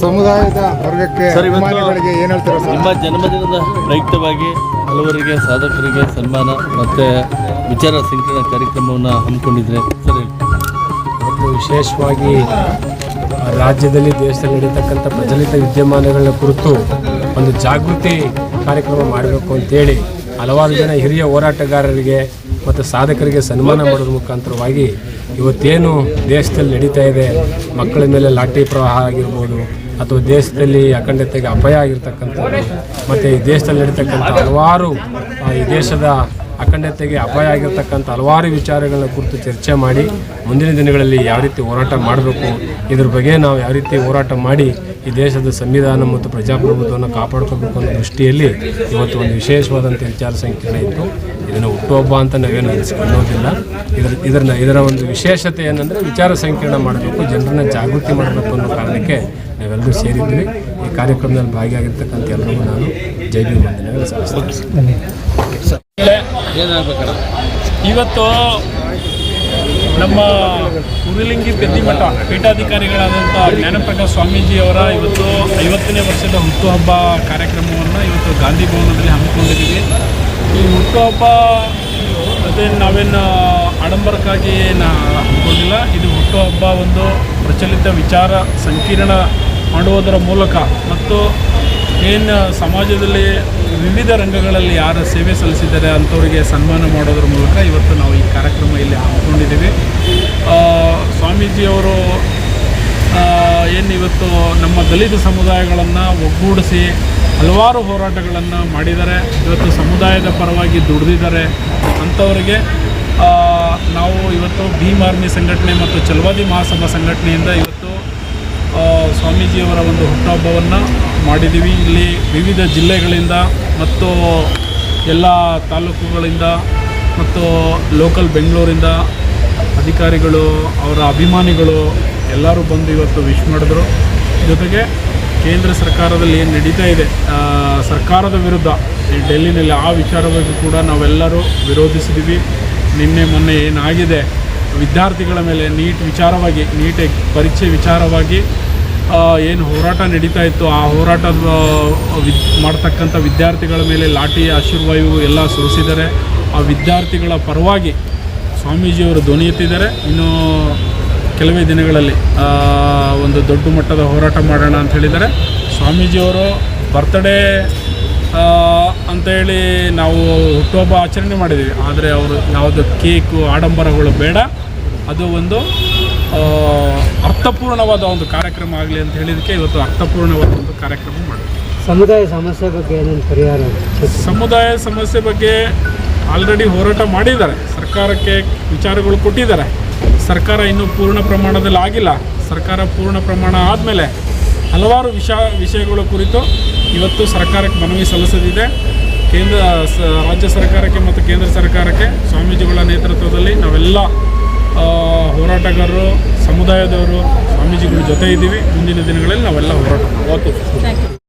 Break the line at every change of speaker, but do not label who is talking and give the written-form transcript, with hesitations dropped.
ಸಮುದಾಯದ ವರ್ಗಕ್ಕೆ ಅಭಿಮಾನಿಗಳಿಗೆ ಏನು ಹೇಳ್ತೀರಾ ಸರ್?
ನಿಮ್ಮ ಜನ್ಮದಿನದ ಪ್ರಯುಕ್ತವಾಗಿ ಹಲವರಿಗೆ ಸಾಧಕರಿಗೆ ಸನ್ಮಾನ ಮತ್ತು ವಿಚಾರ ಸಂಕಿರಣ ಕಾರ್ಯಕ್ರಮವನ್ನು ಹಮ್ಮಿಕೊಂಡಿದ್ರೆ ಸರ್ ಹೇಳಿ.
ಮತ್ತು ವಿಶೇಷವಾಗಿ ರಾಜ್ಯದಲ್ಲಿ ದೇಶದಲ್ಲಿ ನಡೀತಕ್ಕಂಥ ಪ್ರಚಲಿತ ವಿದ್ಯಮಾನಗಳ ಕುರಿತು ಒಂದು ಜಾಗೃತಿ ಕಾರ್ಯಕ್ರಮ ಮಾಡಬೇಕು ಅಂತೇಳಿ ಹಲವಾರು ಜನ ಹಿರಿಯ ಹೋರಾಟಗಾರರಿಗೆ ಮತ್ತು ಸಾಧಕರಿಗೆ ಸನ್ಮಾನ ಮಾಡೋದ್ರ ಮುಖಾಂತರವಾಗಿ ಇವತ್ತೇನು ದೇಶದಲ್ಲಿ ನಡೀತಾ ಇದೆ, ಮಕ್ಕಳ ಮೇಲೆ ಲಾಠಿ ಪ್ರವಾಹ ಆಗಿರ್ಬೋದು ಅಥವಾ ದೇಶದಲ್ಲಿ ಅಖಂಡತೆಗೆ ಅಪಾಯ ಆಗಿರ್ತಕ್ಕಂಥದ್ದು ಮತ್ತು ಈ ದೇಶದಲ್ಲಿ ನಡೀತಕ್ಕಂಥ ಹಲವಾರು ಈ ದೇಶದ ಅಖಂಡತೆಗೆ ಅಪಾಯ ಆಗಿರ್ತಕ್ಕಂಥ ಹಲವಾರು ವಿಚಾರಗಳನ್ನ ಕುರಿತು ಚರ್ಚೆ ಮಾಡಿ ಮುಂದಿನ ದಿನಗಳಲ್ಲಿ ಯಾವ ರೀತಿ ಹೋರಾಟ ಮಾಡಬೇಕು, ಇದ್ರ ಬಗ್ಗೆ ನಾವು ಯಾವ ರೀತಿ ಹೋರಾಟ ಮಾಡಿ ಈ ದೇಶದ ಸಂವಿಧಾನ ಮತ್ತು ಪ್ರಜಾಪ್ರಭುತ್ವವನ್ನು ಕಾಪಾಡ್ಕೋಬೇಕು ಅನ್ನೋ ದೃಷ್ಟಿಯಲ್ಲಿ ಇವತ್ತು ಒಂದು ವಿಶೇಷವಾದಂಥ ವಿಚಾರ ಸಂಕಿರಣ ಇತ್ತು. ಇದನ್ನು ಹುಟ್ಟುಹಬ್ಬ ಅಂತ ನಾವೇನು ಅನ್ನೋದಿಲ್ಲ. ಇದರ ಒಂದು ವಿಶೇಷತೆ ಏನಂದರೆ ವಿಚಾರ ಸಂಕಿರಣ ಮಾಡಬೇಕು, ಜನರನ್ನ ಜಾಗೃತಿ ಮಾಡಬೇಕು ಅನ್ನೋ ಕಾರಣಕ್ಕೆ ನಾವೆಲ್ಲರೂ ಸೇರಿದ್ವಿ. ಈ ಕಾರ್ಯಕ್ರಮದಲ್ಲಿ ಭಾಗಿಯಾಗಿರ್ತಕ್ಕಂಥ ಎಲ್ಲರಿಗೂ ನಾನು ಜೈ ಭೀಮ್ ವಂದನೆಗಳು ಸಲ್ಲಿಸ್ತೀನಿ.
ಇವತ್ತು ನಮ್ಮ ಉರಿಲಿಂಗಿ ಪೆದ್ದಿಮಠ ಪೀಠಾಧಿಕಾರಿಗಳಾದಂಥ ಜ್ಞಾನಪ್ರಕಾಶ್ ಸ್ವಾಮೀಜಿಯವರ ಇವತ್ತು 50ನೇ ವರ್ಷದ ಹುಟ್ಟುಹಬ್ಬ ಕಾರ್ಯಕ್ರಮವನ್ನು ಇವತ್ತು ಗಾಂಧಿ ಭವನದಲ್ಲಿ ಹಮ್ಮಿಕೊಂಡಿದ್ದೀವಿ. ಈ ಹುಟ್ಟುಹಬ್ಬ ಅದೇನು ನಾವೇನು ಆಡಂಬರಕ್ಕಾಗಿ ಹಮ್ಮಿಕೊಂಡಿಲ್ಲ. ಇದು ಹುಟ್ಟುಹಬ್ಬ ಒಂದು ಪ್ರಚಲಿತ ವಿಚಾರ ಸಂಕಿರಣ ಮಾಡುವುದರ ಮೂಲಕ ಮತ್ತು ಏನು ಸಮಾಜದಲ್ಲಿ ವಿವಿಧ ರಂಗಗಳಲ್ಲಿ ಯಾರ ಸೇವೆ ಸಲ್ಲಿಸಿದ್ದಾರೆ ಅಂಥವರಿಗೆ ಸನ್ಮಾನ ಮಾಡೋದ್ರ ಮೂಲಕ ಇವತ್ತು ನಾವು ಈ ಕಾರ್ಯಕ್ರಮ ಇಲ್ಲಿ ಹಮ್ಮಿಕೊಂಡಿದ್ದೀವಿ. ಸ್ವಾಮೀಜಿಯವರು ಏನು ಇವತ್ತು ನಮ್ಮ ದಲಿತ ಸಮುದಾಯಗಳನ್ನು ಒಗ್ಗೂಡಿಸಿ ಹಲವಾರು ಹೋರಾಟಗಳನ್ನು ಮಾಡಿದ್ದಾರೆ. ಇವತ್ತು ಸಮುದಾಯದ ಪರವಾಗಿ ದುಡಿದಿದ್ದಾರೆ. ಅಂಥವರಿಗೆ ನಾವು ಇವತ್ತು ಭೀಮ್ ಆರ್ಮಿ ಸಂಘಟನೆ ಮತ್ತು ಛಲವಾದಿ ಮಹಾಸಭಾ ಸಂಘಟನೆಯಿಂದ ಇವತ್ತು ಸ್ವಾಮೀಜಿಯವರ ಒಂದು ಹುಟ್ಟುಹಬ್ಬವನ್ನು ಮಾಡಿದ್ದೀವಿ. ಇಲ್ಲಿ ವಿವಿಧ ಜಿಲ್ಲೆಗಳಿಂದ ಮತ್ತು ಎಲ್ಲ ತಾಲೂಕುಗಳಿಂದ ಮತ್ತು ಲೋಕಲ್ ಬೆಂಗಳೂರಿಂದ ಅಧಿಕಾರಿಗಳು, ಅವರ ಅಭಿಮಾನಿಗಳು ಎಲ್ಲರೂ ಬಂದು ಇವತ್ತು ವಿಶ್ ಮಾಡಿದ್ರು. ಜೊತೆಗೆ ಕೇಂದ್ರ ಸರ್ಕಾರದಲ್ಲಿ ಏನು ನಡೀತಾ ಇದೆ ಸರ್ಕಾರದ ವಿರುದ್ಧ ಡೆಲ್ಲಿನಲ್ಲಿ, ಆ ವಿಚಾರವಾಗಿ ಕೂಡ ನಾವೆಲ್ಲರೂ ವಿರೋಧಿಸಿದ್ದೀವಿ. ನಿನ್ನೆ ಮೊನ್ನೆ ಏನಾಗಿದೆ ವಿದ್ಯಾರ್ಥಿಗಳ ಮೇಲೆ ನೀಟ್ ಪರೀಕ್ಷೆ ವಿಚಾರವಾಗಿ ಏನು ಹೋರಾಟ ನಡೀತಾ ಇತ್ತು, ಆ ಹೋರಾಟ ಮಾಡ್ತಕ್ಕಂಥ ವಿದ್ಯಾರ್ಥಿಗಳ ಮೇಲೆ ಲಾಠಿ ಆಶೀರ್ವಾಯು ಎಲ್ಲ ಸುರಿಸಿದ್ದಾರೆ. ಆ ವಿದ್ಯಾರ್ಥಿಗಳ ಪರವಾಗಿ ಸ್ವಾಮೀಜಿಯವರು ಧ್ವನಿ ಎತ್ತಿದ್ದಾರೆ. ಇನ್ನು ಕೆಲವೇ ದಿನಗಳಲ್ಲಿ ಒಂದು ದೊಡ್ಡ ಮಟ್ಟದ ಹೋರಾಟ ಮಾಡೋಣ ಅಂತ ಹೇಳಿದ್ದಾರೆ. ಸ್ವಾಮೀಜಿಯವರು ಬರ್ತ್ಡೇ ಅಂತೇಳಿ ನಾವು ಹುಟ್ಟುಹಬ್ಬ ಆಚರಣೆ ಮಾಡಿದ್ದೀವಿ. ಆದರೆ ಅವರು ಯಾವುದು ಕೇಕು ಆಡಂಬರಗಳು ಬೇಡ, ಅದು ಒಂದು ಅರ್ಥಪೂರ್ಣವಾದ ಒಂದು ಕಾರ್ಯಕ್ರಮ ಆಗಲಿ ಅಂತ ಹೇಳಿದಕ್ಕೆ ಇವತ್ತು ಅರ್ಥಪೂರ್ಣವಾದ ಒಂದು ಕಾರ್ಯಕ್ರಮ ಮಾಡಿದ್ವಿ.
ಸಮುದಾಯ ಸಮಸ್ಯೆ ಬಗ್ಗೆ ಏನೇನು ಪರಿಹಾರ?
ಸಮುದಾಯ ಸಮಸ್ಯೆ ಬಗ್ಗೆ ಆಲ್ರೆಡಿ ಹೋರಾಟ ಮಾಡಿದ್ದಾರೆ, ಸರ್ಕಾರಕ್ಕೆ ವಿಚಾರಗಳು ಕೊಟ್ಟಿದ್ದಾರೆ. ಸರ್ಕಾರ ಇನ್ನೂ ಪೂರ್ಣ ಪ್ರಮಾಣದಲ್ಲಿ ಆಗಿಲ್ಲ. ಸರ್ಕಾರ ಪೂರ್ಣ ಪ್ರಮಾಣ ಆದಮೇಲೆ ಹಲವಾರು ವಿಷಯಗಳ ಕುರಿತು ಇವತ್ತು ಸರ್ಕಾರಕ್ಕೆ ಮನವಿ ಸಲ್ಲಿಸೋದಿದೆ. ರಾಜ್ಯ ಸರ್ಕಾರಕ್ಕೆ ಮತ್ತು ಕೇಂದ್ರ ಸರ್ಕಾರಕ್ಕೆ ಸ್ವಾಮೀಜಿಗಳ ನೇತೃತ್ವದಲ್ಲಿ ನಾವೆಲ್ಲ ಹೋರಾಟಗಾರರು, ಸಮುದಾಯದವರು ಸ್ವಾಮೀಜಿಗಳ ಜೊತೆ ಇದ್ದೀವಿ. ಮುಂದಿನ ದಿನಗಳಲ್ಲಿ ನಾವೆಲ್ಲ ಹೋರಾಟ ಮಾಡ್ತೀವಿ.